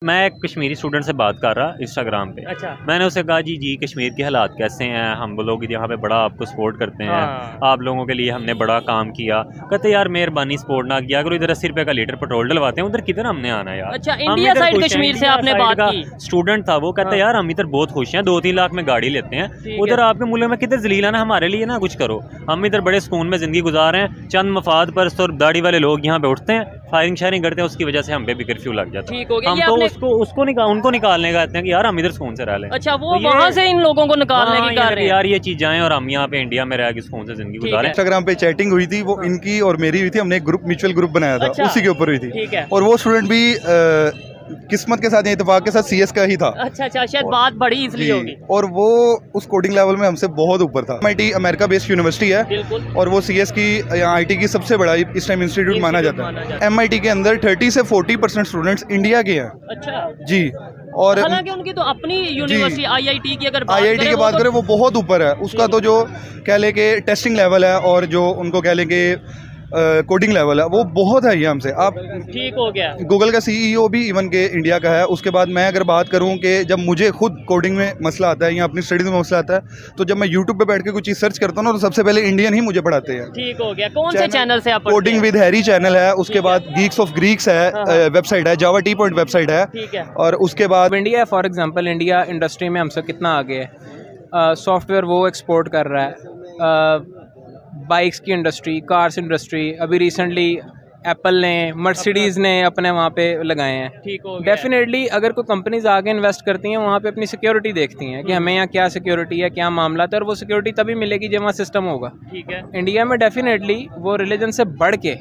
मैं एक कश्मीरी स्टूडेंट से बात कर रहा इंस्टाग्राम पे। अच्छा। मैंने उससे कहा जी कश्मीर के हालात कैसे हैं, हम लोग यहाँ पे बड़ा आपको सपोर्ट करते हैं, हाँ। आप लोगों के लिए हमने बड़ा काम किया। कहते यार मेहरबानी सपोर्ट ना किया, अगर इधर 80 रुपये का लीटर पेट्रोल डलवाते हैं, उधर किधर हमने आना यार। अच्छा, हम इंडिया इधर साइड खुश हैं, कश्मीर से इंडिया आपने साइड बात का की। स्टूडेंट था वो, कहते हाँ। यार हम इधर बहुत खुश हैं, 2-3 लाख में गाड़ी लेते हैं, ठीक उधर है। आपके मुल्क में किधर जलील है ना, हमारे लिए ना कुछ करो। हम इधर बड़े सुकून में ज़िंदगी गुजार रहे हैं, चंद मफाद पर और दाढ़ी वाले लोग यहाँ पे उठते हैं, फायरिंग शायरिंग करते हैं, उसकी वजह से हम पे भी कर्फ्यू लग जाता है। ठीक हो गया। हम ये तो आपने उनको निकालने का कहते हैं कि यार हम इधर सुकून से रह लें। अच्छा, वो तो ये- वहाँ से इन लोगों को निकालने हाँ, की कर रहे हैं। यार ये चीज़ जाएं और हम यहाँ पे इंडिया में रह के सुकून से जिंदगी ठीक गुजारें। है। इंस्टाग्राम पे चैटिंग हुई थी, वो इनकी और मेरी हुई थी, हमने एक ग्रुप म्यूचुअल ग्रुप बनाया था, अच्छा। उसी के ऊपर हुई थी। ठीक है। और वो स्टूडेंट भी किस्मत के साथ या इत्तेफाक के साथ सीएस का ही था। अच्छा अच्छा, शायद बात बड़ी इसलिए होगी। और वो उस कोडिंग लेवल में हमसे बहुत ऊपर था। MIT अमेरिका बेस्ड यूनिवर्सिटी है बिल्कुल। और वो सीएस की या IT की सबसे बड़ा इस टाइम इंस्टीट्यूट माना जाता है। MIT के अंदर 30 से 40% स्टूडेंट्स इंडिया के हैं अच्छा। जी। और हालांकि उनकी तो अपनी यूनिवर्सिटी IIT की अगर बात IIT की बात करें वो बहुत ऊपर है। उसका तो जो कह लें कि टेस्टिंग लेवल है और जो उनको कह लें कि कोडिंग लेवल है वो बहुत है ये हमसे। आप ठीक हो गया। गूगल का CEO भी इवन के इंडिया का है। उसके बाद मैं अगर बात करूं कि जब मुझे खुद कोडिंग में मसला आता है या अपनी स्टडीज में मसला आता है, तो जब मैं यूट्यूब पे बैठ के कुछ चीज़ सर्च करता हूं ना, तो सबसे पहले इंडियन ही मुझे पढ़ाते हैं। ठीक हो गया। कौन से चैनल से आप कोडिंग विद हैरी चैनल है, उसके बाद गीक्स ऑफ ग्रीक्स है, वेबसाइट है, जावा टी पॉइंट वेबसाइट है। ठीक है। और उसके बाद India for example, India industry में हमसे कितना आगे है। सॉफ्टवेयर वो एक्सपोर्ट कर रहा है, बाइक्स की इंडस्ट्री, कार्स इंडस्ट्री, अभी रिसेंटली एप्पल ने, मर्सिडीज़ ने अपने वहाँ पे लगाए हैं। ठीक हो गया। डेफिनेटली अगर कोई कंपनीज आगे इन्वेस्ट करती हैं, वहाँ पे अपनी सिक्योरिटी देखती हैं कि हमें यहाँ क्या सिक्योरिटी है, क्या मामला है, और वो सिक्योरिटी तभी मिलेगी जब वहाँ सिस्टम होगा। ठीक है। इंडिया में डेफिनेटली वो रिलीजन से बढ़ के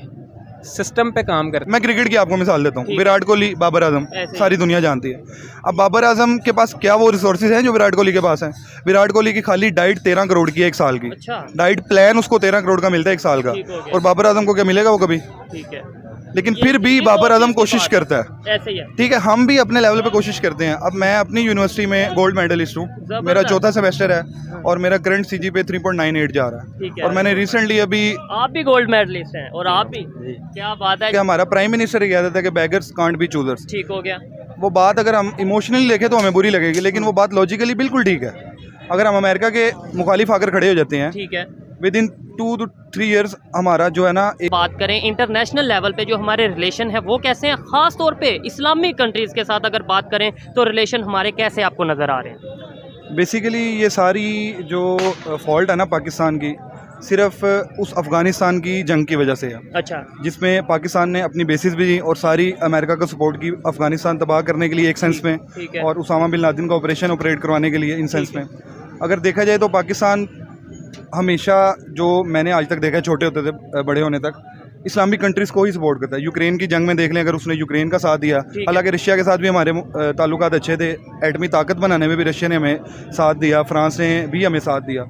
सिस्टम पे काम करते हैं। मैं क्रिकेट की आपको मिसाल देता हूँ, ठीक। विराट कोहली, बाबर आजम, ऐसे। सारी दुनिया जानती है। अब बाबर आजम के पास क्या वो रिसोर्सेज हैं जो विराट कोहली के पास हैं? विराट कोहली की खाली डाइट 13 करोड़ की है एक साल की। अच्छा। डाइट प्लान उसको 13 करोड़ का मिलता है एक साल का। ठीक हो गया। और बाबर आजम को क्या मिलेगा वो कभी? ठीक है। लेकिन ये- फिर भी ये बाबर तो आजम चीज़ की कोशिश बात करता है। ऐसे ही है। ठीक है, हम भी अपने लेवल पे कोशिश करते हैं। अब मैं अपनी यूनिवर्सिटी में गोल्ड मेडलिस्ट हूँ, मेरा चौथा सेमेस्टर है और मेरा करंट CGPA 3.98 जा रहा ठीक है। है। और मैंने रिसेंटली अभी आप भी गोल्ड मेडलिस्ट हैं और आप भी, क्या बात है। कि हमारा प्राइम मिनिस्टर ये कहता था कि बेगर्स कांट बी चूजर्स। ठीक हो गया। वो बात अगर हम इमोशनली देखें तो हमें बुरी लगेगी, लेकिन वो बात लॉजिकली बिल्कुल ठीक है। अगर हम अमेरिका के मुखालिफ आकर खड़े हो जाते हैं, ठीक है। विद इन 2 to 3 years हमारा जो है ना बात करें इंटरनेशनल लेवल पे जो हमारे रिलेशन है वो कैसे हैं, ख़ास तौर पे इस्लामिक कंट्रीज़ के साथ अगर बात करें तो रिलेशन हमारे कैसे आपको नज़र आ रहे हैं? बेसिकली ये सारी जो फॉल्ट है ना पाकिस्तान की, सिर्फ उस अफ़गानिस्तान की जंग की वजह से है, अच्छा। जिसमें पाकिस्तान ने अपनी बेसिस भी दी और सारी अमेरिका का सपोर्ट की अफ़गानिस्तान तबाह करने के लिए एक सेंस में, ठीक है। और उसामा बिन लादेन का ऑपरेशन ऑपरेट करवाने के लिए इन सेंस में। अगर देखा जाए तो पाकिस्तान हमेशा, जो मैंने आज तक देखा है छोटे होते थे बड़े होने तक, इस्लामिक कंट्रीज़ को ही सपोर्ट करता है। यूक्रेन की जंग में देख लें, अगर उसने यूक्रेन का साथ दिया, है। हालांकि रशिया के साथ भी हमारे ताल्लुकात अच्छे थे, एटमी ताकत बनाने में भी रशिया ने हमें साथ दिया, फ्रांस ने भी हमें साथ दिया।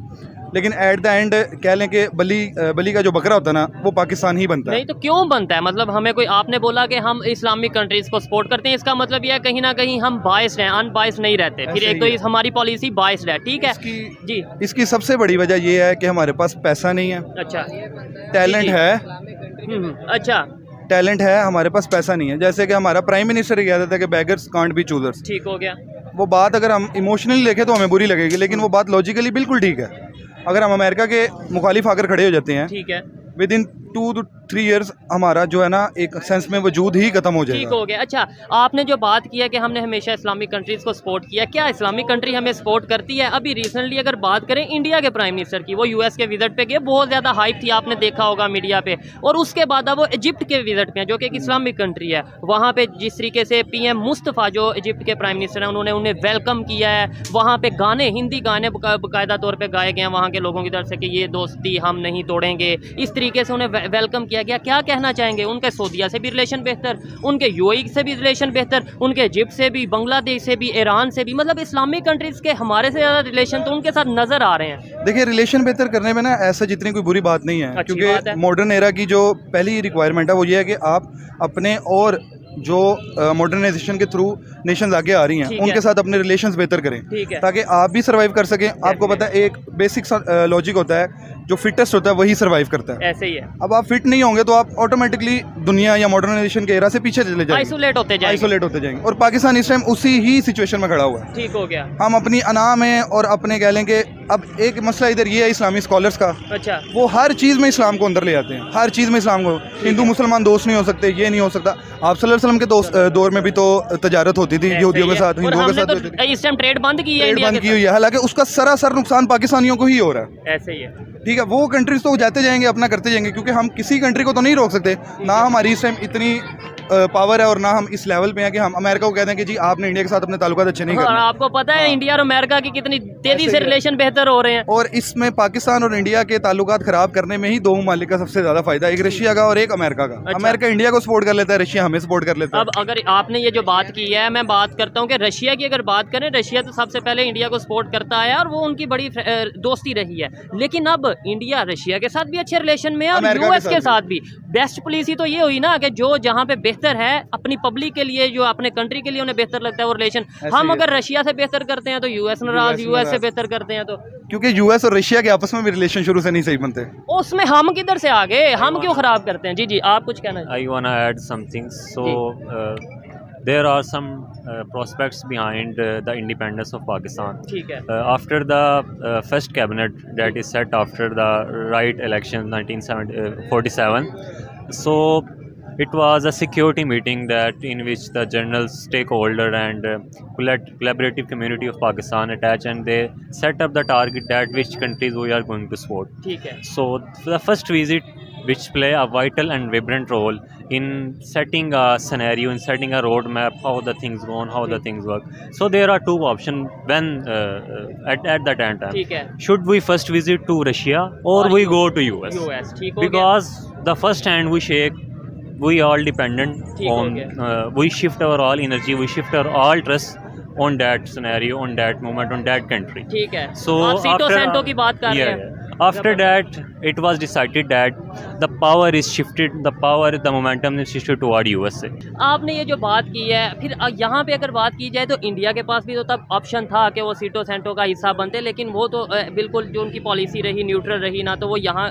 लेकिन एट द एंड कह लें कि बली का जो बकरा होता है ना, वो पाकिस्तान ही बनता है। नहीं तो क्यों बनता है? मतलब हमें कोई, आपने बोला कि हम इस्लामिक कंट्रीज़ को सपोर्ट करते हैं, इसका मतलब यह है कहीं ना कहीं हम बायस्ड हैं, अनबायस्ड नहीं रहते। फिर ऐसे एक तो ही है। हमारी पॉलिसी बायस्ड है। ठीक है जी। इसकी सबसे बड़ी वजह यह है कि हमारे पास पैसा नहीं है, अच्छा। टैलेंट जी। है, अच्छा। टैलेंट है, हमारे पास पैसा नहीं है। जैसे कि हमारा प्राइम मिनिस्टर ये कहता था कि बेगर्स कांट बी चूजर्स। ठीक हो गया। वो बात अगर हम इमोशनली देखें तो हमें बुरी लगेगी, लेकिन वो बात लॉजिकली बिल्कुल ठीक है। अगर हम अमेरिका के मुखालिफ आकर खड़े हो जाते हैं, ठीक है। विद इन 2 to 3 years हमारा जो है ना एक सेंस में वजूद ही खत्म हो ठीक जाएगा। हो गया। अच्छा, आपने जो बात किया कि हमने हमेशा इस्लामिक कंट्रीज़ को सपोर्ट किया, क्या इस्लामिक कंट्री हमें सपोर्ट करती है? अभी रिसेंटली अगर बात करें इंडिया के प्राइम मिनिस्टर की, वो US के विजिट पे गए, बहुत ज़्यादा हाइप थी, आपने देखा होगा मीडिया पे। और उसके बाद अब वो इजिप्ट के विजिट पे हैं, जो कि एक इस्लामिक कंट्री है। वहाँ पे जिस तरीके से PM मुस्तफ़ा जो इजिप्ट के प्राइम मिनिस्टर हैं, उन्होंने उन्हें वेलकम किया है। वहाँ पे गाने, हिंदी गाने बाकायदा तौर पर गाए गए हैं वहाँ के लोगों की तरफ से कि ये दोस्ती हम नहीं तोड़ेंगे। इस तरीके से उन्हें वेलकम किया गया। क्या कहना चाहेंगे? उनके सऊदीया से भी रिलेशन बेहतर, उनके UAE से भी रिलेशन बेहतर, उनके इजिप्ट से भी, बांग्लादेश से भी, ईरान से भी, मतलब इस्लामिक कंट्रीज़ के हमारे से ज़्यादा रिलेशन तो उनके साथ नज़र आ रहे हैं। देखिए, रिलेशन बेहतर करने में ना ऐसा जितनी कोई बुरी बात नहीं है, अच्छी बात क्योंकि है। मॉडर्न एरा की जो पहली रिक्वायरमेंट है वो ये है कि आप अपने और जो मॉडर्नाइजेशन के थ्रू नेशंस आगे आ रही हैं, ठीक उनके है। साथ अपने रिलेशंस बेहतर करें, ठीक है। ताकि आप भी सर्वाइव कर सकें। आपको पता है एक बेसिक लॉजिक होता है जो फिटेस्ट होता है वही सर्वाइव करता है। ऐसे ही है, अब आप फिट नहीं होंगे तो आप ऑटोमेटिकली दुनिया या मॉडर्नाइजेशन के एरा से पीछे चले जाएंगे, आइसोलेट होते जाएंगे। आइसोलेट होते जाएंगे। और पाकिस्तान इस टाइम उसी ही सिचुएशन में खड़ा हुआ है। ठीक हो गया। हम अपनी अना में और अपने कह लें कि अब एक मसला इधर ये है इस्लामी स्कॉलर्स का, अच्छा, वो हर चीज़ में इस्लाम को अंदर ले आते हैं, हर चीज़ में इस्लाम को। हिंदू मुसलमान दोस्त नहीं हो सकते, ये नहीं हो सकता। आप सल्लल्लाहु अलैहि वसल्लम के दौर में भी तो तजारत होती थी यहूदियों के साथ, और हिंदुओं के हमने साथ तो होती थी। इस टाइम ट्रेड बंद की है, ट्रेड इंडिया बंद के की हुई है, हालांकि उसका सरासर नुकसान पाकिस्तानियों को ही हो रहा है। साथ। ऐसे ही है, ठीक है, वो कंट्रीज तो जाते जाएंगे, अपना करते जाएंगे, क्योंकि हम किसी कंट्री को तो नहीं रोक सकते। ना हमारी इस टाइम इतनी पावर है और ना हम इस लेवल पे हैं कि हम अमेरिका को कहते हैं कि जी आपने इंडिया के साथ अपने ताल्लुकात अच्छे नहीं और करने। आपको पता है हाँ। इंडिया और अमेरिका की कितनी तेजी ऐसे से ही है। रिलेशन बेहतर हो रहे हैं। और इसमें पाकिस्तान और इंडिया के ताल्लुकात खराब करने में ही दो ममालिक का सबसे ज्यादा फायदा, एक रशिया का और एक अमेरिका का। अच्छा। अमेरिका इंडिया को सपोर्ट कर लेता है, रशिया हमें सपोर्ट कर लेता है। अब अगर आपने ये जो बात की है, मैं बात करता हूँ कि रशिया की अगर बात करें, रशिया तो सबसे पहले इंडिया को सपोर्ट करता है और वो उनकी बड़ी दोस्ती रही है। लेकिन अब इंडिया रशिया के साथ भी अच्छे रिलेशन में है और अमेरिका यूएस के के साथ साथ भी। बेस्ट पॉलिसी तो ये हुई ना कि जो जहाँ पे बेहतर है अपनी पब्लिक के लिए, जो अपने कंट्री के लिए उन्हें बेहतर लगता है वो रिलेशन। हम ही है। अगर रशिया से बेहतर करते हैं तो यूएस नाराज, यूएस से बेहतर करते हैं तो क्योंकि यूएस और रशिया के आपस में भी रिलेशन शुरू से नहीं सही बनते। उसमें हम किधर से आ गए, हम क्यों खराब करते हैं? जी जी, आप कुछ कहना चाहिए। I wanna add something. So there are some prospects behind the independence of Pakistan. ठीक है, After the first cabinet that is set after the right election 1947, so it was a security meeting that in which the general stakeholder and collaborative community of Pakistan attach, and they set up the target that which countries we are going to support. ठीक है, So the first visit, which play a vital and vibrant role in setting a scenario, in setting a roadmap, how the things go on, how the things work. So there are two options when at that time. ठीक है। Should we first visit to Russia or Or we go to US? US ठीक हो गया। Because the first hand we shake, we all dependent ठीक हो on, गया। we shift our all energy, we shift our all trust on that scenario, on that moment, on that country. ठीक है, So आप सीटो after- सेंटो की बात कर रहे yeah, हैं। After that, it was decided that the power is shifted, the momentum is shifted toward USA. आपने ये जो बात की है, फिर यहाँ पे अगर बात की जाए तो इंडिया के पास भी तो तब ऑप्शन था कि वो सीटो सेंटो का हिस्सा बनते, लेकिन वो तो बिल्कुल जो उनकी पॉलिसी रही न्यूट्रल रही, ना तो वो यहाँ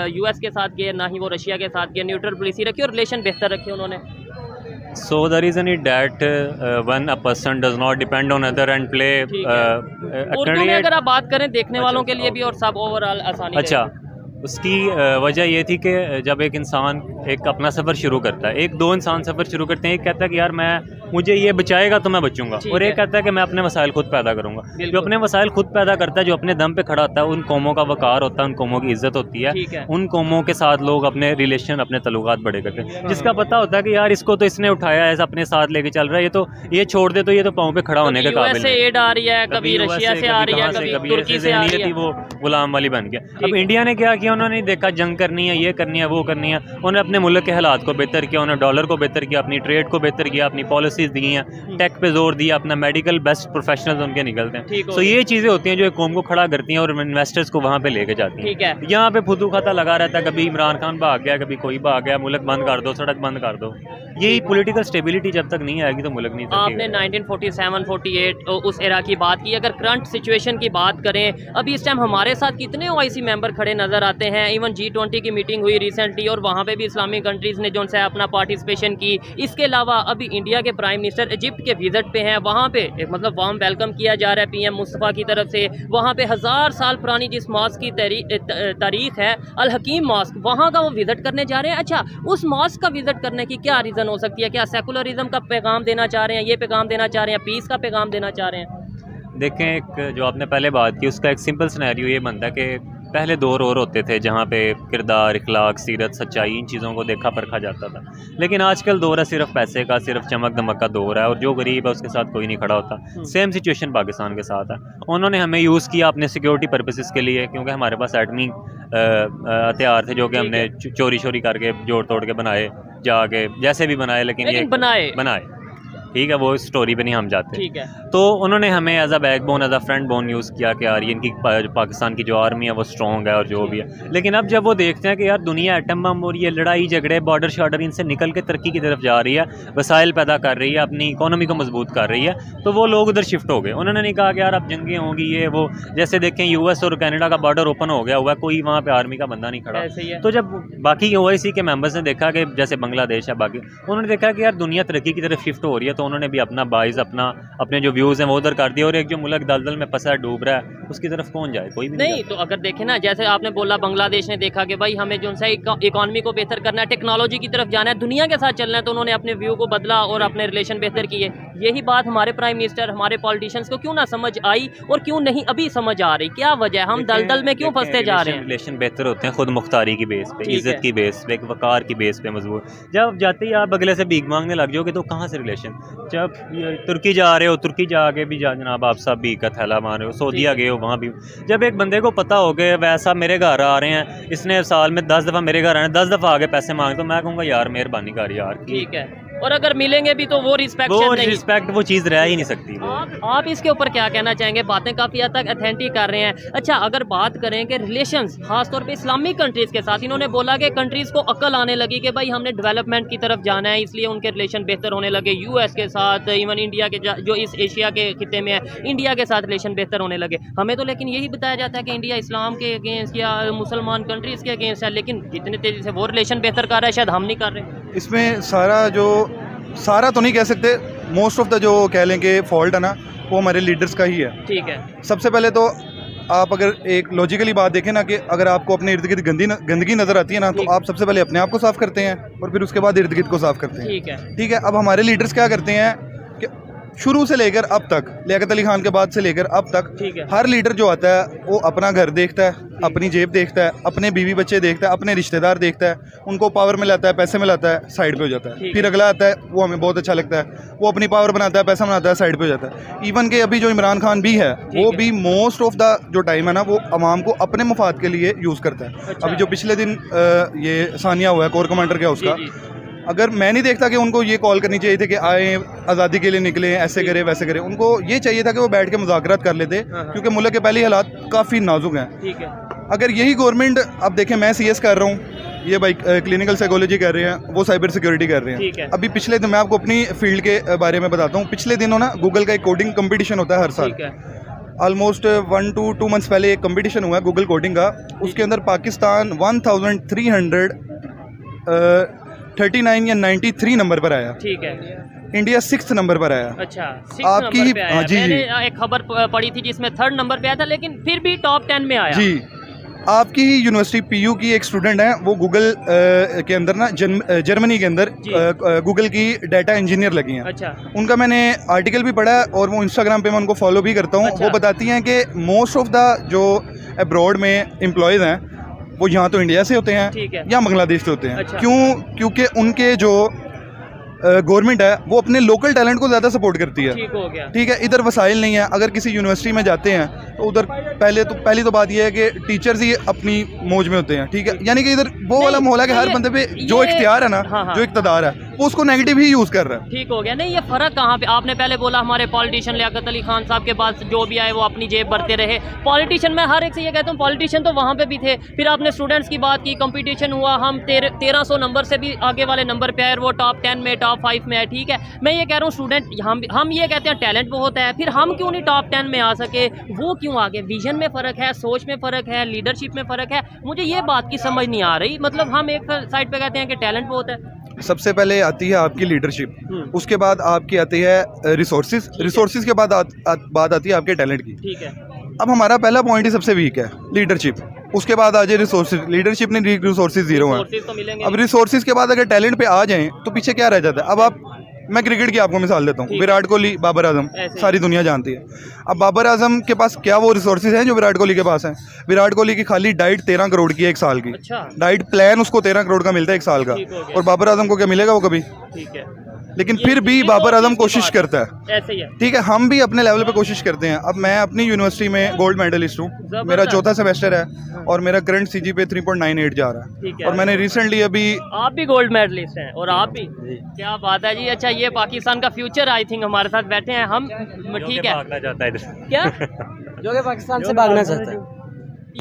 यूएस के साथ गए, ना ही वो रशिया के साथ गए। न्यूट्रल पॉलिसी रखी और रिलेशन बेहतर रखे उन्होंने। So the reason is that when a person does not depend on other and play ठीक है। उर्दू में create- अगर आप बात करें देखने अच्छा, वालों के लिए भी okay. और सब ओवरऑल आसानी अच्छा, उसकी वजह ये थी कि जब एक इंसान एक अपना सफ़र शुरू करता है, एक दो इंसान सफ़र शुरू करते हैं, एक कहता है कि यार मुझे ये बचाएगा तो मैं बचूंगा, ठीक और है। एक कहता है कि मैं अपने वसाइल खुद पैदा करूंगा। बिल्कुल। जो अपने वसाइल खुद पैदा करता है, जो अपने दम पे खड़ा होता है, उन कौमों का वकार होता है, उन कौमों की इज्जत होती है, ठीक है। उन कौमों के साथ लोग अपने रिलेशन, अपने तल्लुकात बड़े करते हैं। जिसका पता होता है कि यार इसको तो इसने उठाया है, अपने साथ लेके चल रहा है, ये छोड़ दे तो ये तो पाँव पे खड़ा होने के काबिल यूएस से नहीं। एड आ रही है, कभी रशिया से आ रही है, कभी तुर्की से आ रही है। वो गुलाम वाली बन गया। अब इंडिया ने क्या किया, उन्होंने देखा जंग करनी है, ये करनी है, वो करनी है, उन्होंने अपने मुल्क के हालात को बेहतर किया, उन्होंने डॉलर को बेहतर किया, अपनी ट्रेड को बेहतर किया, अपनी पॉलिसीज़ दी हैं, टेक पे जोर दिया, अपना मेडिकल बेस्ट प्रोफेशनल्स उनके निकलते ठीक हैं। हो तो ये चीज़ें होती हैं जो एक कौम को खड़ा करती हैं और इन्वेस्टर्स को वहाँ पे लेके जाती ठीक हैं। है। यहाँ पे फुदू खाता लगा रहता है, कभी इमरान खान भाग गया, कभी कोई भाग गया, मुल्क बंद कर दो, सड़क बंद कर दो। यही पॉलिटिकल स्टेबिलिटी जब तक नहीं आएगी तो मुल्क नहीं आपने तरक्की 1947-48 उस एरा की बात की। अगर करंट सिचुएशन की बात करें, अभी इस टाइम हमारे साथ कितने ओआईसी मेंबर खड़े नज़र आते हैं। इवन G20 की मीटिंग हुई रिसेंटली और वहाँ पे भी इस्लामिक कंट्रीज़ ने जो है अपना पार्टिसिपेशन की। इसके अलावा अभी इंडिया के प्राइम मिनिस्टर इजिप्ट के विजिट पे हैं, वहाँ पे मतलब वार्म वेलकम किया जा रहा है पीएम मुस्तफ़ा की तरफ से। वहाँ पे 1000 साल पुरानी जिस मॉस्क की तारीख है, अल हकीम मॉस्क, वहाँ का वो विजिट करने जा रहे हैं। अच्छा, उस मॉस्क का विजिट करने की क्या रीज़न हो सकती है? क्या सेकुलरिज्म का पैगाम देना चाह रहे हैं, ये पैगाम देना चाह रहे हैं, पीस का पैगाम देना चाह रहे हैं? देखें, एक जो आपने पहले बात की उसका एक सिंपल सिनेरियो ये बनता है कि पहले दौर और होते थे जहाँ पे किरदार, इखलाक, सीरत, सच्चाई, इन चीज़ों को देखा परखा जाता था। लेकिन आजकल दौर है सिर्फ पैसे का, सिर्फ चमक दमक का दौर है, और जो गरीब है उसके साथ कोई नहीं खड़ा होता। सेम सिचुएशन पाकिस्तान के साथ है। उन्होंने हमें यूज़ किया अपने सिक्योरिटी पर्पसेस के लिए, क्योंकि हमारे पास एटमी हथियार थे जो कि हमने चोरी करके जोड़ तोड़ के बनाए, जाके जैसे भी बनाए, लेकिन ये बनाए। ठीक है, वो स्टोरी पे नहीं हम जाते। ठीक है। तो उन्होंने हमें as a backbone, as a front bone use किया कि यार इनकी पाकिस्तान की जो आर्मी है वो स्ट्रॉन्ग है और जो भी है। लेकिन अब जब वो देखते हैं कि यार दुनिया एटम बम और ये लड़ाई झगड़े बॉर्डर शॉर्डर इनसे निकल के तरक्की की तरफ जा रही है, वसाइल पैदा कर रही है, अपनी इकोनॉमी को मजबूत कर रही है, तो वो लोग उधर शिफ्ट हो गए। उन्होंने नहीं कहा कि यार अब जंगें होंगी ये वो, जैसे देखें यूएस और कनाडा का बॉर्डर ओपन हो गया हुआ है, कोई वहाँ पे आर्मी का बंदा नहीं खड़ा। ऐसे ही है। तो जब बाकी ओआईसी के मेंबर्स ने देखा कि जैसे बांग्लादेश है बाकी, उन्होंने देखा कि यार दुनिया तरक्की की तरफ शिफ्ट हो रही है, तो उन्होंने भी अपना बाइस अपने जो व्यूज़ हैं वो उधर कर दिया। और एक जो मुल्क दलदल में फंसा है, डूब रहा है, उसकी तरफ कौन जाए? कोई भी नहीं। तो अगर देखें ना, जैसे आपने बोला बांग्लादेश ने देखा कि भाई हमें जो सा इकॉनमी को बेहतर करना है, टेक्नोलॉजी की तरफ जाना है, दुनिया के साथ चलना है, तो उन्होंने अपने व्यू को बदला और अपने रिलेशन बेहतर किए। यही बात हमारे प्राइम मिनिस्टर, हमारे पॉलिटिशियंस को क्यों ना समझ आई और क्यों नहीं अभी समझ आ रही? क्या वजह है, हम दलदल में क्यों फंसते जा रहे हैं? रिलेशन बेहतर होते हैं खुद मुख्तारी की बेस पे, ठीक इज्जत है। की बेस पे, एक वकार की बेस पे मजबूत। जब जाते ही आप अगले से भीख मांगने लग जाओगे तो कहाँ से रिलेशन? जब तुर्की जा रहे हो, तुर्की जाके भी जनाब आप सब भीख का थैला मार रहे हो, सऊदीया गए हो वहाँ भी। जब एक बंदे को पता हो गया वैसा मेरे घर आ रहे हैं, इसने साल में 10 दफ़ा मेरे घर आए, 10 दफ़ा आगे पैसे मांगे, तो मैं कहूँगा यार मेहरबानी कर यार। ठीक है। और अगर मिलेंगे भी तो वो रिस्पेक्ट वो नहीं। रिस्पेक्ट वो चीज़ रह ही नहीं सकती। आप इसके ऊपर क्या कहना चाहेंगे? बातें काफ़ी हद तक अथेंटिक कर रहे हैं। अच्छा, अगर बात करें कि रिलेशंस खासतौर पे इस्लामिक कंट्रीज़ के साथ, इन्होंने बोला कि कंट्रीज़ को अकल आने लगी कि भाई हमने डेवलपमेंट की तरफ जाना है, इसलिए उनके रिलेशन बेहतर होने लगे। यूएस के साथ, इवन इंडिया के जो इस एशिया के खिते में है, इंडिया के साथ रिलेशन बेहतर होने लगे। हमें तो लेकिन यही बताया जाता है कि इंडिया इस्लाम के अगेंस्ट या मुसलमान कंट्रीज़ के अगेंस्ट है, लेकिन जितने तेज़ी से वो रिलेशन बेहतर कर रहा है शायद हम नहीं कर रहे। इसमें सारा तो नहीं कह सकते, मोस्ट ऑफ द जो कह लें कि फॉल्ट है ना, वो हमारे लीडर्स का ही है। ठीक है। सबसे पहले तो आप अगर एक लॉजिकली बात देखें ना, कि अगर आपको अपने इर्द गिर्द गंदगी नज़र आती है ना, तो आप सबसे पहले अपने आप को साफ़ करते हैं और फिर उसके बाद इर्द गिर्द को साफ़ करते हैं। ठीक है। ठीक है। अब हमारे लीडर्स क्या करते हैं कि शुरू से लेकर अब तक, लियाकत अली खान के बाद से लेकर अब तक, ठीक है। हर लीडर जो आता है वो अपना घर देखता है, अपनी जेब देखता है, अपने बीवी बच्चे देखता है, अपने रिश्तेदार देखता है, उनको पावर में लाता है, पैसे में लाता है, साइड पे हो जाता है। फिर अगला आता है, वो हमें बहुत अच्छा लगता है, वो अपनी पावर बनाता है, पैसा बनाता है, साइड पे हो जाता है। इवन के अभी जो इमरान खान भी है, वो भी मोस्ट ऑफ द जो टाइम है ना, वो अवाम को अपने मफाद के लिए यूज़ करता है। अच्छा। अभी जो पिछले दिन ये सानिया हुआ है कोर कमांडर के उसका, अगर मैं नहीं देखता कि उनको ये कॉल करनी चाहिए थी कि आए आज़ादी के लिए निकले, ऐसे करें वैसे करें, उनको ये चाहिए था कि वो बैठ के मुज़ाकरात कर लेते, क्योंकि मुल्क के पहले हालात काफ़ी नाजुक हैं। ठीक है। अगर यही गवर्नमेंट, अब देखें मैं CS कर रहा हूँ, ये भाई क्लिनिकल साइकोलॉजी कर रहे हैं, वो साइबर सिक्योरिटी कर रहे ठीक है। हैं। अभी पिछले दिन मैं आपको अपनी फील्ड के बारे में बताता हूँ। पिछले दिनों ना गूगल का एक कोडिंग कंपटीशन होता है हर साल। ठीक है। ऑलमोस्ट 1 to 2 मंथ्स पहले एक कंपटीशन हुआ है गूगल कोडिंग का। उसके अंदर पाकिस्तान 1339 या 93 नंबर पर आया। ठीक है। इंडिया 6th नंबर पर आया। अच्छा, आपकी ही, हाँ जी, मैंने एक खबर पढ़ी थी जिसमें 3rd नंबर पे आया था, लेकिन फिर भी टॉप 10 में आया। जी। आपकी ही यूनिवर्सिटी PU की एक स्टूडेंट है, वो गूगल के अंदर ना जर्मनी के अंदर गूगल की डाटा इंजीनियर लगी हैं। अच्छा। उनका मैंने आर्टिकल भी पढ़ा है और वो इंस्टाग्राम पे मैं उनको फॉलो भी करता हूँ। अच्छा। वो बताती हैं कि मोस्ट ऑफ द जो अब्रॉड में एम्प्लॉयज़ हैं वो यहाँ तो इंडिया से होते हैं या बांग्लादेश से होते हैं। अच्छा। क्योंकि उनके जो गवर्नमेंट है वो अपने लोकल टैलेंट को ज़्यादा सपोर्ट करती है। ठीक हो गया। ठीक है। इधर वसाइल नहीं है। अगर किसी यूनिवर्सिटी में जाते हैं तो उधर पहली तो बात यह है कि टीचर्स ही अपनी मौज में होते हैं। ठीक है। यानी कि इधर वो वाला माहौल है कि हर बंदे पे जो इख्तियार है ना, जो इक़्तिदार है, वो उसको नेगेटिव ही यूज़ कर रहा है। ठीक हो गया। नहीं, ये फ़र्क कहाँ पे? आपने पहले बोला हमारे पॉलिटिशियन लियाकत अली खान साहब के पास जो भी आए वो अपनी जेब भरते रहे। पॉलिटिशियन, मैं हर एक से ये कहता हूँ, पॉलिटिशियन तो वहाँ पे भी थे। फिर आपने स्टूडेंट्स की बात की, कंपटीशन हुआ, हम 1300 नंबर से भी आगे वाले नंबर पे आए, वो टॉप 10 में, टॉप 5 में है। ठीक है। मैं ये कह रहा हूँ स्टूडेंट, हम ये कहते हैं टैलेंट बहुत है, फिर हम क्यों नहीं टॉप 10 में आ सके? वो क्यों आगे? विजन में फ़र्क है, सोच में फ़र्क है, लीडरशिप में फ़र्क है। मुझे ये बात की समझ नहीं आ रही। मतलब हम एक साइड पे कहते हैं कि टैलेंट बहुत है। सबसे पहले आती है आपकी लीडरशिप, उसके बाद आपकी आती है रिसोर्सेज के बाद बात आती है आपके टैलेंट की। ठीक है। अब हमारा पहला पॉइंट ही सबसे वीक है, लीडरशिप। उसके बाद आ जाए रिसोर्सेज। लीडरशिप नहीं, रिसोर्सेज जीरो है। तो मिलेंगे। अब रिसोर्सेज के बाद अगर टैलेंट पे आ जाएं तो पीछे क्या रह जाता है? अब मैं क्रिकेट की आपको मिसाल देता हूँ। विराट कोहली, बाबर आजम, सारी दुनिया जानती है। अब बाबर आजम के पास क्या वो रिसोर्सेज हैं जो विराट कोहली के पास हैं? विराट कोहली की खाली डाइट 13 करोड़ की है 1 साल की। अच्छा। डाइट प्लान उसको 13 करोड़ का मिलता है 1 साल का। और बाबर आजम को क्या मिलेगा वो कभी? ठीक है। लेकिन ये- फिर भी ये बाबर बहुत आजम अच्छी कोशिश बात करता है। ऐसे ही है। ठीक है, हम भी अपने लेवल पे कोशिश करते हैं। अब मैं अपनी यूनिवर्सिटी में गोल्ड मेडलिस्ट हूँ, मेरा जबरदस्त। चौथा सेमेस्टर है और मेरा करंट CGPA 3.98 जा रहा ठीक है। है। और मैंने रिसेंटली अभी आप भी गोल्ड मेडलिस्ट हैं और आप भी, क्या बात है जी। अच्छा, ये पाकिस्तान का फ्यूचर आई थिंक हमारे साथ बैठे हैं हम, ठीक है भागना चाहता है इधर। क्या जो कि पाकिस्तान से भागना चाहता है।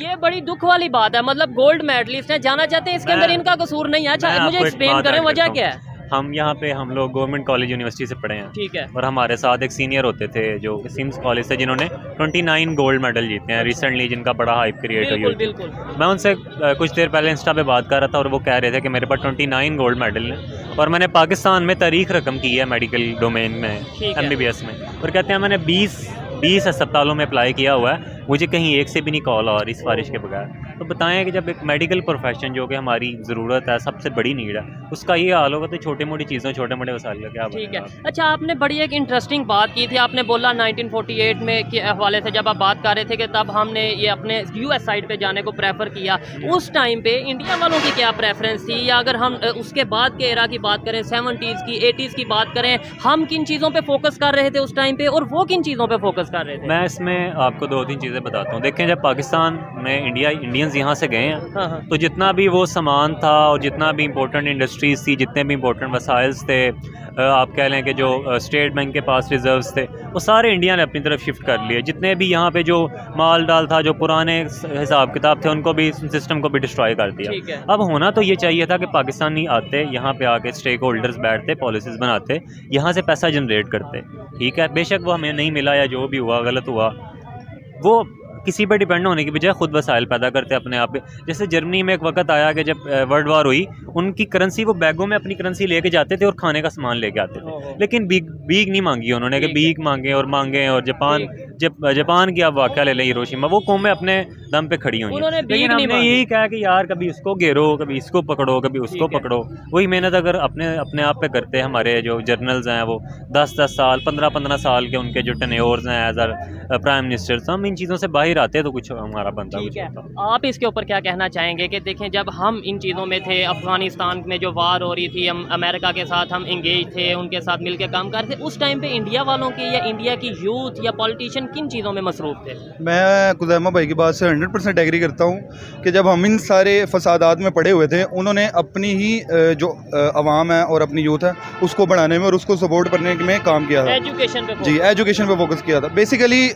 ये बड़ी दुख वाली बात है, मतलब गोल्ड मेडलिस्ट हैं, जाना चाहते हैं, इसके अंदर इनका कसूर नहीं है। अच्छा, मैं मुझे आपको एक एक्सप्लेन बात करें ऐड वजह करता क्या हूँ। है। हम यहाँ पे हम लोग गवर्नमेंट कॉलेज यूनिवर्सिटी से पढ़े हैं ठीक है। और हमारे साथ एक सीनियर होते थे जो सिम्स कॉलेज से, जिन्होंने 29 गोल्ड मेडल जीते हैं रिसेंटली, जिनका बड़ा हाइप क्रिएट हुई बिल्कुल है। बिल्कुल। मैं उनसे कुछ देर पहले इंस्टा पे बात कर रहा था और वो कह रहे थे कि मेरे पास 29 गोल्ड मेडल हैं और मैंने पाकिस्तान में तारीख रकम की है मेडिकल डोमेन में, ठीक है। MBBS में। और कहते हैं मैंने 20 अस्पतालों में अप्लाई किया हुआ है, मुझे कहीं एक से भी नहीं कॉल आ रही सिफारिश के बगैर। तो बताएं कि जब एक मेडिकल प्रोफेशन जो कि हमारी ज़रूरत है, सबसे बड़ी नीड है, उसका ये हाल होगा तो छोटी मोटी चीज़ों, छोटे मोटे वसाइल का क्या ठीक है। बनेगा? अच्छा, आपने बड़ी एक इंटरेस्टिंग बात की थी, आपने बोला 1948 में के हवाले से जब आप बात कर रहे थे कि तब हमने ये अपने US साइड पे जाने को प्रेफर किया। उस टाइम पे इंडिया वालों की क्या प्रेफरेंस थी, या अगर हम उसके बाद के एरा की बात करें, 70s की 80s की बात करें, हम किन चीज़ों पे फोकस कर रहे थे उस टाइम पे और वो किन चीज़ों पे फोकस कर रहे थे? मैं इसमें आपको 2-3 चीज़ें बताता हूँ। देखें, जब पाकिस्तान में इंडियंस यहाँ से गए हैं, हाँ हाँ। तो जितना भी वो सामान था और जितना भी इंपॉर्टेंट इंडस्ट्रीज़ थी, जितने भी इंपॉर्टेंट वसाइल्स थे, आप कह लें कि जो स्टेट बैंक के पास रिजर्व्स थे, वो सारे इंडिया ने अपनी तरफ शिफ्ट कर लिए। जितने भी यहाँ पे जो माल डाल था, जो पुराने हिसाब किताब थे, उनको भी, सिस्टम को भी डिस्ट्रॉय कर दिया। ठीक है। अब होना तो ये चाहिए था कि पाकिस्तानी आते, यहाँ पे आके स्टेक होल्डर्स बैठते, पॉलिसीज़ बनाते, यहाँ से पैसा जनरेट करते। ठीक है, बेशक वो हमें नहीं मिला या जो भी हुआ गलत हुआ, वो किसी पे डिपेंड होने की बजाय खुद वसाइल पैदा करते अपने आप पे। जैसे जर्मनी में एक वक्त आया कि जब वर्ल्ड वार हुई, उनकी करेंसी, वो बैगों में अपनी करेंसी लेके जाते थे और खाने का सामान लेके आते थे, लेकिन भीख नहीं मांगी उन्होंने कि भीख मांगे और जापान की आप वाक़या ले लें, हिरोशिमा, वो कौमें अपने दम पे खड़ी हुई उन्होंने हैं। भीख लेकिन नहीं हमने मांगी। यही कहा कि यार कभी इसको घेरो, कभी इसको पकड़ो, कभी उसको ठीक है। पकड़ो। वही मेहनत अगर अपने आप पे करते, हमारे जो जर्नल्स हैं वो 10-10 साल, 15-15 साल के उनके जो टेन्योर्स हैं एज प्राइम मिनिस्टर, तो हम इन चीज़ों से बाहर आते तो कुछ हमारा बनता ठीक कुछ है। होता। आप इसके ऊपर क्या कहना चाहेंगे कि देखें, जब हम इन चीज़ों में थे, अफगानिस्तान में जो वार हो रही थी, हम अमेरिका के साथ हम इंगेज थे, उनके साथ मिलकर काम कर रहे थे, उस टाइम पे इंडिया वालों की या इंडिया की यूथ या पॉलिटिशियन किन चीज़ों में मसरूफ़ थे? मैं खुज़ैमा भाई की बात से 100% एग्री करता हूँ कि जब हम इन सारे फसादात में पड़े हुए थे, उन्होंने अपनी ही जो अवाम है और अपनी यूथ है, उसको बढ़ाने में और उसको सपोर्ट करने में काम किया था। एजुकेशन पे जी, एजुकेशन पे फोकस किया था। बेसिकली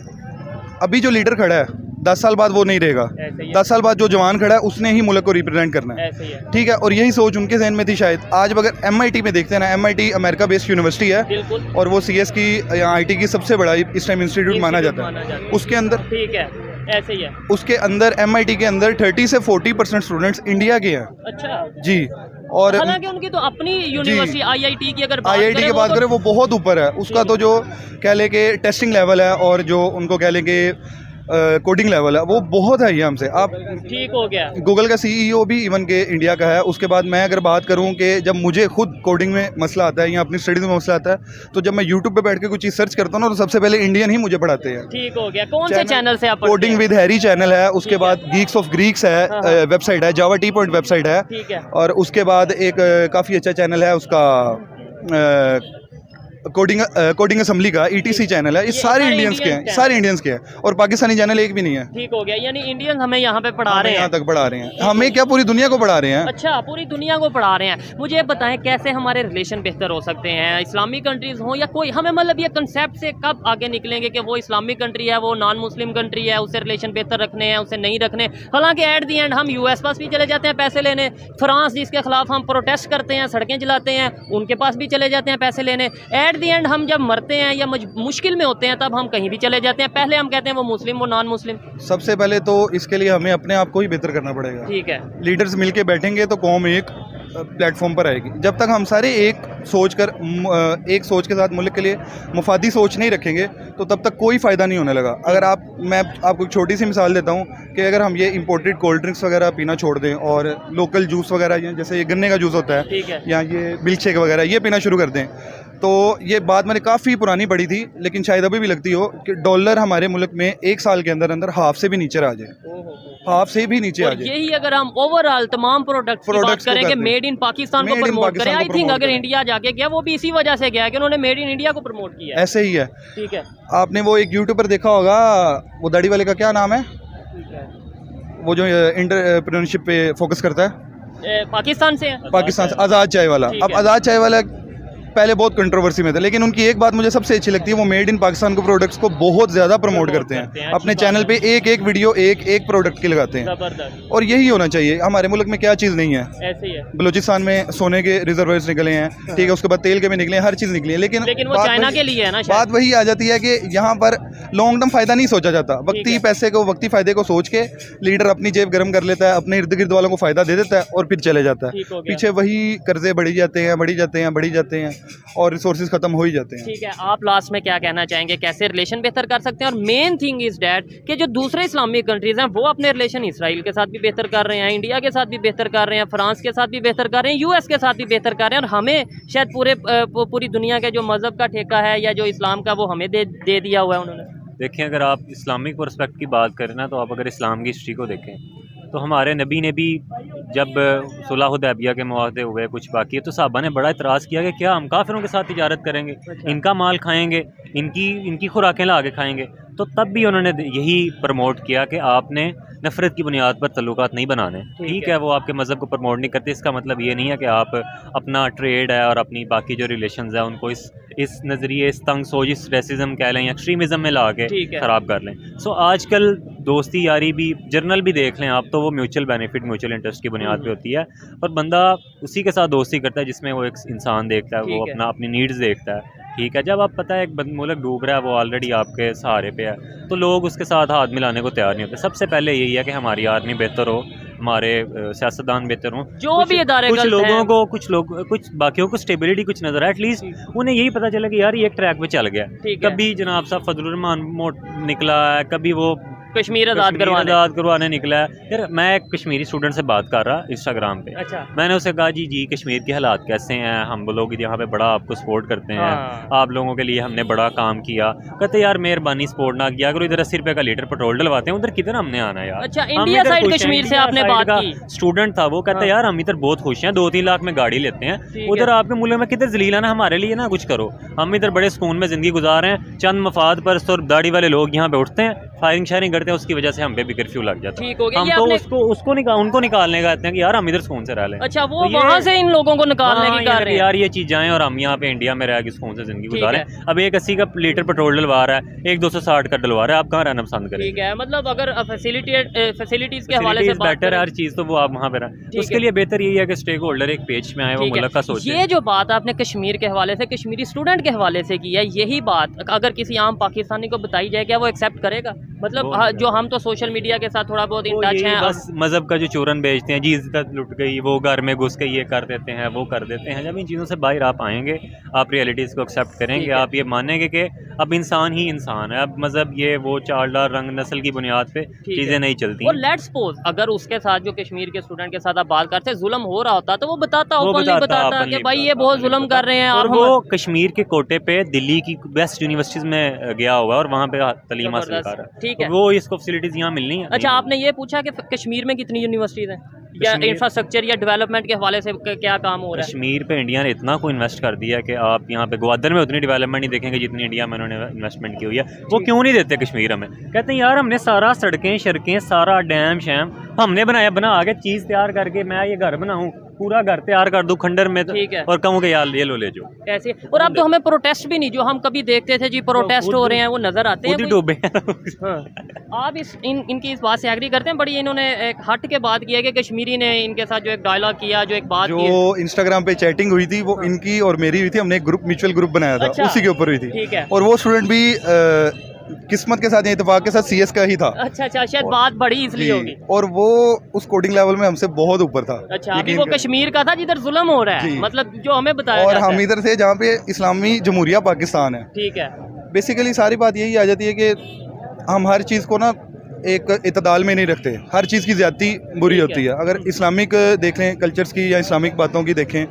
अभी जो लीडर खड़ा है, 10 साल बाद वो नहीं रहेगा। ऐसे ही है। 10 साल बाद जो जवान खड़ा है, उसने ही मुल्क को रिप्रेजेंट करना है। ऐसे ही है। ठीक है, और यही सोच उनके जहन में थी शायद। आज अगर MIT में देखते हैं ना, MIT अमेरिका बेस्ड यूनिवर्सिटी है बिल्कुल। और वो CS की या IT की सबसे बड़ा इस टाइम इंस्टीट्यूट माना जाता है। उसके अंदर ठीक है, ऐसे ही है। उसके अंदर MIT के अंदर 30 से 40% स्टूडेंट्स इंडिया के हैं। अच्छा, जी, और हालांकि उनकी तो अपनी यूनिवर्सिटी IIT की अगर बात IIT करें, की बात करें, वो बहुत ऊपर है। उसका तो जो कह लें कि टेस्टिंग लेवल है और जो उनको कह लें कि कोडिंग लेवल है, वो बहुत है ये हमसे। आप ठीक हो गया। गूगल का CEO भी इवन के इंडिया का है। उसके बाद मैं अगर बात करूं कि जब मुझे खुद कोडिंग में मसला आता है या अपनी स्टडीज़ में मसला आता है, तो जब मैं यूट्यूब पे बैठ के कुछ चीज़ सर्च करता हूँ ना, तो सबसे पहले इंडियन ही मुझे पढ़ाते हैं। ठीक हो गया। कौन से चैनल से आप पढ़ते कोडिंग हैं? विद हैरी चैनल है, उसके बाद गीक्स ऑफ ग्रीक्स है, हाँ, हाँ। वेबसाइट है, जावा टी पॉइंट वेबसाइट है, ठीक है। और उसके बाद एक काफ़ी अच्छा चैनल है उसका कोडिंग असेंबली का ETC चैनल है। ये सारे इंडियंस के हैं, सारे इंडियंस के हैं, और पाकिस्तानी चैनल एक भी नहीं है। ठीक हो गया, यानी इंडियन हमें यहाँ पे पढ़ा रहे हैं। यहाँ तक पढ़ा रहे हैं, हमें क्या पूरी दुनिया को पढ़ा रहे हैं। अच्छा, पूरी दुनिया को पढ़ा रहे हैं। मुझे बताएं कैसे हमारे रिलेशन बेहतर हो सकते हैं, इस्लामिक कंट्रीज हो या कोई, हमें मतलब ये कंसेप्ट से कब आगे निकलेंगे कि वो इस्लामिक कंट्री है, वो नॉन मुस्लिम कंट्री है, उससे रिलेशन बेहतर रखने हैं, उससे नहीं रखने। हालांकि एट दी एंड हम US पास भी चले जाते हैं पैसे लेने, फ्रांस जिसके खिलाफ हम प्रोटेस्ट करते हैं, सड़कें जलाते हैं, उनके पास भी चले जाते हैं पैसे लेने। एट दी एंड हम जब मरते हैं या मुश्किल में होते हैं, तब हम कहीं भी चले जाते हैं, पहले हम कहते हैं वो मुस्लिम, वो नॉन मुस्लिम। सबसे पहले तो इसके लिए हमें अपने आप को ही बेहतर करना पड़ेगा। ठीक है। लीडर्स मिलके बैठेंगे तो कौम एक प्लेटफॉर्म पर आएगी। जब तक हम सारे एक सोच के साथ मुल्क के लिए मुफादी सोच नहीं रखेंगे, तो तब तक कोई फ़ायदा नहीं होने लगा। अगर मैं आपको एक छोटी सी मिसाल देता हूँ कि अगर हम ये इंपोर्टेड कोल्ड ड्रिंक्स वगैरह पीना छोड़ दें और लोकल जूस वगैरह, जैसे ये गन्ने का जूस होता है, ठीक है। या ये मिल्क शेक वगैरह, ये पीना शुरू कर दें, तो ये बात मैंने काफ़ी पुरानी पढ़ी थी, लेकिन शायद अभी भी लगती हो कि डॉलर हमारे मुल्क में 1 साल के अंदर अंदर हाफ से भी नीचे आ जाए, हाफ से भी नीचे आ और जाए। यही अगर हम ओवरऑल तमाम प्रोडक्ट्स की बात Products को करें कि करते हैं। मेड इन पाकिस्तान को Made in प्रमोट करें, पाकिस्तान आई को थिंक promote अगर करें। इंडिया जाके गया वो भी इसी वजह से गया कि उन्होंने मेड इन इंडिया को प्रमोट किया है। ऐसे ही है। ठीक है, आपने वो एक यूट्यूबर देखा होगा, वो दाढ़ी वाले का क्या नाम है, ठीक है। वो जो एंटरप्रेन्योरशिप पे फोकस करता है, पाकिस्तान से है। पाकिस्तान से, आज़ाद चाय वाला। ठीक अब है। आज़ाद चाय वाला पहले बहुत कंट्रोवर्सी में था, लेकिन उनकी एक बात मुझे सबसे अच्छी लगती है, वो मेड इन पाकिस्तान को प्रोडक्ट्स को बहुत ज़्यादा प्रमोट करते हैं। अपने चैनल पे एक एक वीडियो एक प्रोडक्ट की लगाते हैं, जबरदस्त, और यही होना चाहिए। हमारे मुल्क में क्या चीज़ नहीं है। ऐसे ही है। बलूचिस्तान में सोने के रिजर्वायर्स निकले हैं, ठीक है, उसके बाद तेल के भी निकले हैं, हर चीज़ निकली है, लेकिन लेकिन वो बात चाइना वही- के लिए है ना शायद। बात वही आ जाती है कि यहाँ पर लॉन्ग टर्म फायदा नहीं सोचा जाता। वक्ती पैसे को, वक्ती फायदे को सोच के लीडर अपनी जेब गर्म कर लेता है, अपने इर्द गिर्द वालों को फायदा दे देता है और फिर चले जाता है। ठीक हो गया। पीछे वही कर्जे बढ़ी जाते हैं, बढ़ी जाते हैं, बढ़ी जाते हैं, और रिसोर्सेज खत्म हो ही जाते हैं। ठीक है, आप लास्ट में क्या कहना चाहेंगे, कैसे रिलेशन बेहतर कर सकते हैं? और मेन थिंग इज डैट कि जो दूसरे इस्लामिक कंट्रीज हैं वो अपने रिलेशन इसराइल के साथ भी बेहतर कर रहे हैं, इंडिया के साथ भी बेहतर कर रहे हैं, फ्रांस के साथ भी बेहतर कर रहे हैं, यूएस के साथ भी बेहतर कर रहे हैं, और हमें शायद पूरी दुनिया के जो मज़हब का ठेका है या जो इस्लाम का, वो हमें दे दिया हुआ है उन्होंने। देखिए, अगर आप इस्लामिक पर्सपेक्ट की बात करें ना, तो आप अगर इस्लाम की हिस्ट्री को देखें तो हमारे नबी ने भी जब सुलह हुदैबिया के मुआहदे हुए कुछ बाकी है, तो साहबा ने बड़ा इतराज़ किया कि क्या हम काफिरों के साथ तिजारत करेंगे, इनका माल खाएंगे, इनकी खुराकें ला के खाएंगे। तो तब भी उन्होंने यही प्रमोट किया कि आपने नफ़रत की बुनियाद पर तल्लुकात नहीं बनाने। ठीक है, वो आपके मज़हब को प्रमोट नहीं करते, इसका मतलब ये नहीं है कि आप अपना ट्रेड है और अपनी बाकी जो रिलेशंस है उनको इस नज़रिए, इस तंग सोच, इस रेसिज्म कह लें या एक्सट्रीमिज़म में ला के ख़राब कर लें। सो आजकल दोस्ती यारी भी, जर्नल भी देख लें आप, तो वो म्यूचुअल बेनिफिट, म्यूचुअल इंटरेस्ट की बुनियाद पे होती है, और बंदा उसी के साथ दोस्ती करता है जिसमें वो एक इंसान देखता है, वो अपनी नीड्स देखता है। ठीक है, जब आप पता है एक मुल्क डूब रहा है, वो ऑलरेडी आपके सहारे पे है, तो लोग उसके साथ हाथ मिलाने को तैयार नहीं होते। सबसे पहले यही है कि हमारी आर्मी बेहतर हो, हमारे सियासतदान बेहतर हों, जो भी इदारे कुछ लोगों को, कुछ बाकियों को स्टेबिलिटी कुछ नजर आए, एटलीस्ट उन्हें यही पता चला कि यार ये एक ट्रैक पे चल गया। कभी जनाब साहब फजलुर रहमान निकला है, कभी वो कश्मीर आज़ाद करवाने निकला है। यार मैं एक कश्मीरी स्टूडेंट से बात कर रहा इंस्टाग्राम पे। अच्छा। मैंने उसे कहा जी कश्मीर के हालात कैसे हैं, हम लोग यहाँ पे बड़ा आपको सपोर्ट करते हैं, आप लोगों के लिए हमने बड़ा काम किया। कहते यार मेहरबानी सपोर्ट ना किया करो, इधर 80 रुपये का लीटर पेट्रोल डलवाते हैं, उधर किधर हमने आना है यार। अच्छा, इंडिया साइड कश्मीर से आपने बात की। स्टूडेंट था वो, कहता यार हम इधर बहुत खुश हैं, 2-3 लाख में गाड़ी लेते हैं, उधर आपके मुल्क में किधर जलील आना, हमारे लिए ना कुछ करो, हम इधर बड़े सुकून में ज़िंदगी गुजार रहे हैं। चंद मफाद पर और दाढ़ी वाले लोग यहाँ पे उठते हैं, फायरिंग शायरिंग करते हैं, उसकी वजह से हम पे भी कर्फ्यू लग जाता है। हम तो उनको निकालने का कहते हैं कि यार हम इधर सुकून से रह लें। अच्छा, वो वहाँ से इन लोगों को निकालने की कर रहे हैं यार, ये चीज़ें हैं और हम यहाँ पे इंडिया में रह के सुकून से जिंदगी गुजारें। अब एक 80 का लीटर पेट्रोल डलवा रहा है, एक 260 का डलवा रहा है, आप कहाँ रहना पसंद करें? ठीक है, मतलब अगर फैसिलिटीज के हवाले से बेटर है हर चीज़, तो वो आप वहाँ पे रहें। उसके लिए बेहतर यही है कि स्टेक होल्डर एक पेज में आए, वो मुल्क का सोचें। ये जो बात आपने कश्मीर के हवाले से, कश्मीरी स्टूडेंट के हवाले से की है, यही बात अगर किसी आम पाकिस्तानी को बताई जाए, क्या वो एक्सेप्ट करेगा? मतलब जो हम तो सोशल मीडिया के साथ थोड़ा बहुत इन टच हैं, बस मजहब का जो चूरन बेचते हैं, जी इज्जत लुट गई, वो घर में घुस के ये कर देते हैं, वो कर देते हैं। जब इन चीज़ों से बाहर आप आएंगे, आप रियलिटीज़ को एक्सेप्ट करेंगे, आप ये मानेंगे कि अब इंसान ही इंसान है, अब मजहब ये वो चालदार रंग नस्ल की बुनियाद पे चीज़ें नहीं चलती। और लेट्स सपोज अगर उसके साथ, जो कश्मीर के स्टूडेंट के साथ आप बात करते, जुल्म हो रहा होता, तो वो बताता कि भाई ये बहुत जुल्म कर रहे हैं। और वो कश्मीर के कोटे पे दिल्ली की बेस्ट यूनिवर्सिटीज़ में गया हुआ है और वहाँ पे तालीम हासिल कर रहा है। ठीक है, वो इसको फैसिलिटीज़ यहाँ मिलनी है। अच्छा, आपने ये पूछा कि कश्मीर में कितनी यूनिवर्सिटीज़ हैं या इंफ्रास्ट्रक्चर या डेवलपमेंट के हवाले से क्या काम हो रहा है? कश्मीर पे इंडिया ने इतना को इन्वेस्ट कर दिया कि आप यहाँ पे ग्वादर में उतनी डेवलपमेंट नहीं देखेंगे जितनी इंडिया में उन्होंने इन्वेस्टमेंट की हुई है। वो क्यों नहीं देते कश्मीर हमें? कहते हैं यार हमने सारा सड़कें सारा डैम शैम हमने बनाया, बना आगे चीज़ तैयार करके मैं ये घर बनाऊँ, पूरा घर तैयार कर दूँ खंडर में, ठीक है, और कहूँ कि यार ये लो ले जाओ ऐसे। और अब तो हमें प्रोटेस्ट भी नहीं, जो हम कभी देखते थे जी प्रोटेस्ट हो रहे हैं, वो नजर आते हैं डूबे। आप इनकी इस बात से एग्री करते हैं? बड़ी इन्होंने एक हट के बात किया कि कश्मीरी ने इनके साथ जो एक डायलॉग किया, जो एक बात जो इंस्टाग्राम पे चैटिंग हुई थी, वो इनकी और मेरी हुई थी, हमने एक ग्रुप, म्यूचुअल ग्रुप बनाया था। अच्छा, उसी के ऊपर हुई थी। ठीक है, और वो स्टूडेंट भी किस्मत के साथ या इत्तेफाक के साथ CS का ही था। अच्छा, शायद बात बड़ी इसलिए होगी। और वो उस कोडिंग लेवल में हमसे बहुत ऊपर था। अच्छा, अभी वो कश्मीर का था जिधर जुल्म हो रहा है, मतलब जो हमें बताया, और हम इधर से जहाँ पे इस्लामी जमहूरिया पाकिस्तान है। ठीक है, बेसिकली सारी बात यही आ जाती है कि हम हर चीज़ को ना एक इतदाल में नहीं रखते, हर चीज़ की ज़्यादती बुरी होती है। अगर इस्लामिक देख लें कल्चर्स की या इस्लामिक बातों की देखें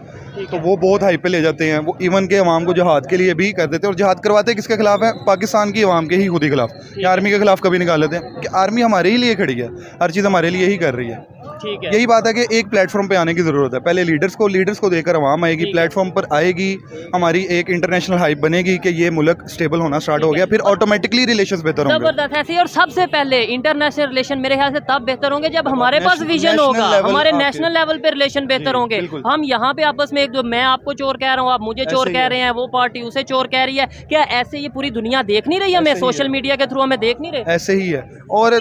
तो वो बहुत हाई पे ले जाते हैं। वो इवन के अवाम को जहाद के लिए भी कर देते हैं, और जहाद करवाते किसके खिलाफ है? पाकिस्तान की अवाम के ही खुद ही खिलाफ, या आर्मी के खिलाफ कभी निकाल लेते हैं कि आर्मी हमारे ही लिए खड़ी है, हर चीज़ हमारे लिए ही कर रही है। ठीक है। यही बात है कि एक प्लेटफॉर्म पे आने की ज़रूरत है। पहले लीडर्स को देकर अवाम आएगी, प्लेटफॉर्म पर आएगी, हमारी एक इंटरनेशनल हाइप बनेगी कि ये मुल्क स्टेबल होना स्टार्ट हो गया, फिर ऑटोमेटिकली रिलेशंस बेहतर होंगे। जबरदस्त ऐसे ही। और सबसे पहले इंटरनेशनल रिलेशन मेरे ख्याल से तब बेहतर होंगे जब हमारे पास नेशनल- विजन नेशनल होगा, लेवल हमारे आके। नेशनल लेवल पे रिलेशन बेहतर जी, होंगे। बिल्कुल। हम यहाँ पे आपस में एक दो, मैं आपको चोर कह रहा हूँ, आप मुझे चोर ऐसे ही कह है। रहे हैं, वो पार्टी उसे चोर कह रही है, क्या ऐसे ये पूरी दुनिया देख नहीं रही है? हमें ऐसे ही सोशल है। मीडिया के थ्रू हमें देख नहीं रहे? ऐसे ही है। और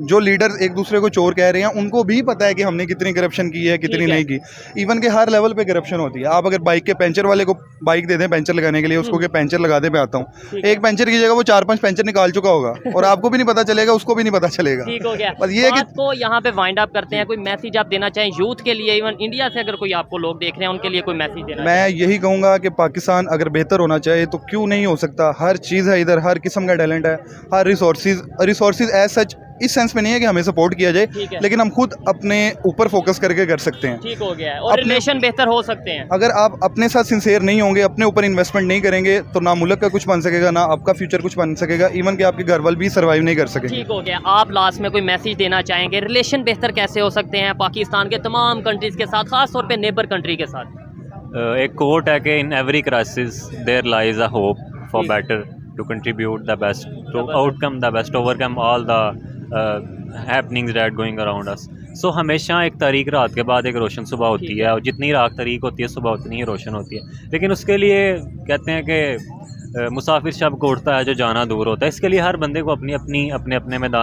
जो लीडर एक दूसरे को चोर कह रहे हैं उनको भी पता है कि हमने कितनी करप्शन की है, कितनी ठीक है। नहीं की। इवन के हर लेवल पे करप्शन होती है। आप अगर बाइक के पंचर वाले को बाइक दे दें पंचर लगाने के लिए, उसको के पंचर लगा दे, मैं आता हूँ, ठीक है। एक पंचर की जगह वो 4-5 पंचर निकाल चुका होगा और आपको भी नहीं पता चलेगा, उसको भी नहीं पता चलेगा। ठीक हो गया। बस ये है कि बात को यहाँ पे वाइंड अप करते हैं। कोई मैसेज आप देना चाहें यूथ के लिए, इवन इंडिया से अगर कोई आपको लोग देख रहे हैं उनके लिए कोई मैसेज देना मैं यही कहूँगा कि पाकिस्तान अगर बेहतर होना चाहे तो क्यों नहीं हो सकता। हर चीज़ है इधर, हर किस्म का टैलेंट है, हर रिसोर्सेज एज सच इस सेंस में नहीं है कि हमें सपोर्ट किया जाए, ठीक है। लेकिन हम खुद अपने ऊपर फोकस करके कर सकते हैं। ठीक हो गया है। और अपने- रिलेशन बेहतर हो सकते हैं। अगर आप अपने साथ सिंसेयर नहीं होंगे, अपने ऊपर इन्वेस्टमेंट नहीं करेंगे, तो ना मुल्क का कुछ बन सकेगा, ना आपका फ्यूचर कुछ बन सकेगा, इवन कि आपके घर वाले भी सर्वाइव नहीं कर सकेंगे। ठीक हो गया। आप लास्ट में कोई मैसेज देना चाहेंगे? रिलेशन बेहतर कैसे हो सकते हैं पाकिस्तान के तमाम कंट्रीज के साथ, खास तौर पे नेबर कंट्री के साथ? एक कोट है कि in every crisis there lies a hope for better to contribute the best, to outcome the best, overcome all the happenings that going around us. So हमेशा एक तारीक रात के बाद एक रोशन सुबह होती है, और जितनी रात तारीक होती है सुबह उतनी ही रोशन होती है। लेकिन उसके लिए कहते हैं कि मुसाफिर शब को उठता है जो जाना दूर होता है। इसके लिए हर बंदे को अपने अपने मैदान